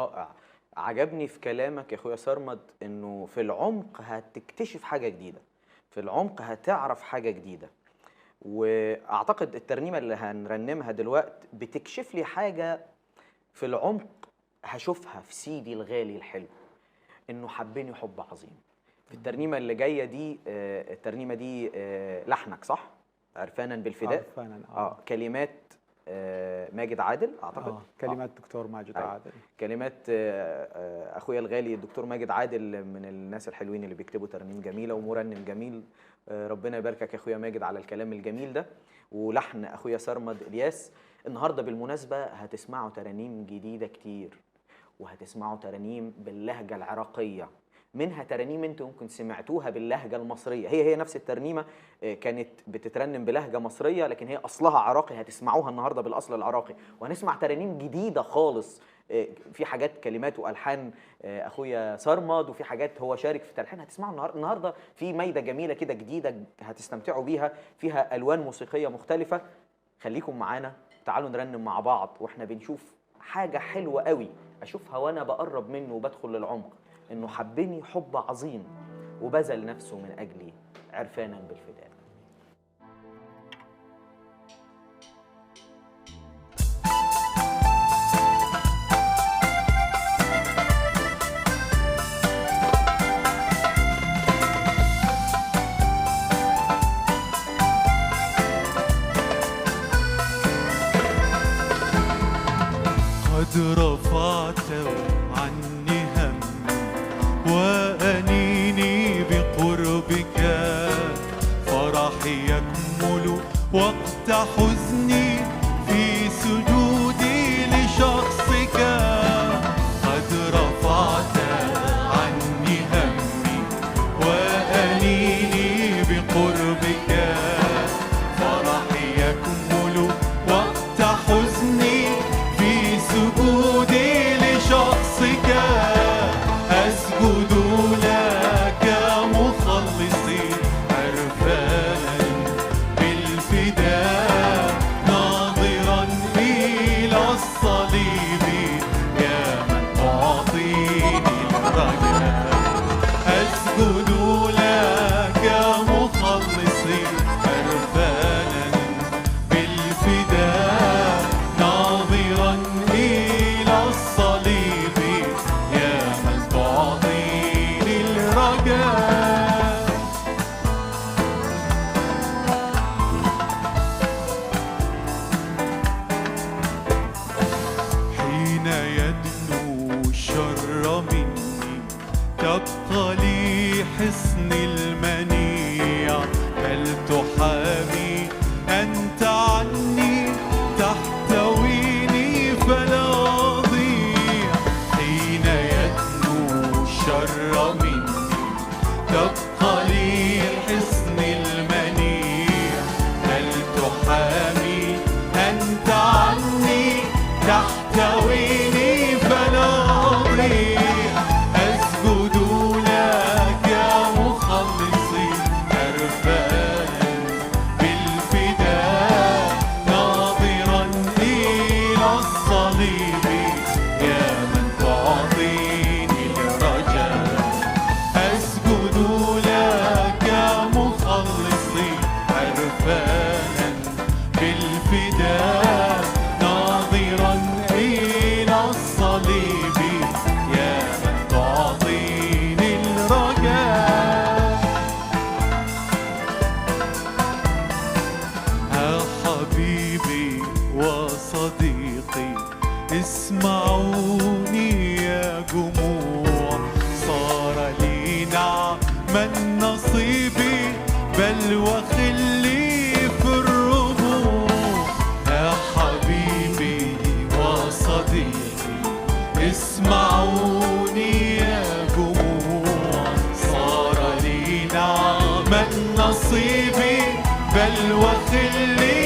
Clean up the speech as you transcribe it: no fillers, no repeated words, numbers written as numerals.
رائع. عجبني في كلامك يا اخويا سرمد انه في العمق هتكتشف حاجه جديده، في العمق هتعرف حاجه جديده. واعتقد الترنيمه اللي هنرنمها دلوقتي بتكشف لي حاجه في العمق هشوفها في سيدي الغالي الحلو، انه حبني حب عظيم. في الترنيمه اللي جايه دي الترنيمه دي لحنك صح؟ عرفانا بالفداء. عرفانا كلمات ماجد عادل اعتقد. كلمات دكتور ماجد عادل. كلمات اخويا الغالي الدكتور ماجد عادل، من الناس الحلوين اللي بيكتبوا ترانيم جميله ومرنم جميل. ربنا يباركك يا اخويا ماجد على الكلام الجميل ده. ولحن اخويا سرمد الياس. النهارده بالمناسبه هتسمعوا ترانيم جديده كتير، وهتسمعوا ترانيم باللهجه العراقيه، منها ترانيم انتم ممكن سمعتوها باللهجه المصريه، هي نفس الترنيمه كانت بتترنم بلهجه مصريه لكن هي اصلها عراقي، هتسمعوها النهارده بالاصل العراقي. وهنسمع ترانيم جديده خالص، في حاجات كلمات والحان اخويا سرمد، وفي حاجات هو شارك في تلحينها. هتسمعوا النهارده في مايده جميله كده جديده هتستمتعوا بيها، فيها الوان موسيقيه مختلفه. خليكم معانا، تعالوا نرنم مع بعض واحنا بنشوف حاجه حلوه قوي اشوفها وانا بقرب منه وبدخل للعمق، انه حبني حب عظيم وبذل نفسه من اجلي عرفانا بالفداء. قد رفعت عني همي وأنيني بقربك، فرحي يكمل وقت حزني في سجودي لشخصك. قد رفعت عني همي وأنيني بقربك، فرحي يكمل وقت حزني في سجودي لشخصك. أسجد لك مخلصي عرفانا بالفداء، ناظرا إلى الصليب يا من تعطيني الرجاء. أسجد لك مخلصي عرفانا بالفداء، ناظرا إلى الصليب يا من تعطيني الرجاء. حين يدنو الشر مني تبقى لي حصن المنيع، بل تحامي أنت عني تحتويني فلا أضيع. حين يدنو الشر مني تبقى لي حصن المنيع، بل تحامي أنت عني تحتويني فلا أضيع. أسجد لك يا مخلصي عرفانا بالفداء، ناظرا إلى الصليب يا من تعطيني الرجاء. أسجد لك يا مخلصي عرفانا بالفداء، ناظرا إلى الصليب يا من تعطيني الرجاء. ها حبيبي وصديقي اسمعوني يا جموع، صار لي نعما نصيبي بل وخلي في الربوع. يا حبيبي وصديقي اسمعوني يا جموع، صار لي نعما نصيبي بل وخلي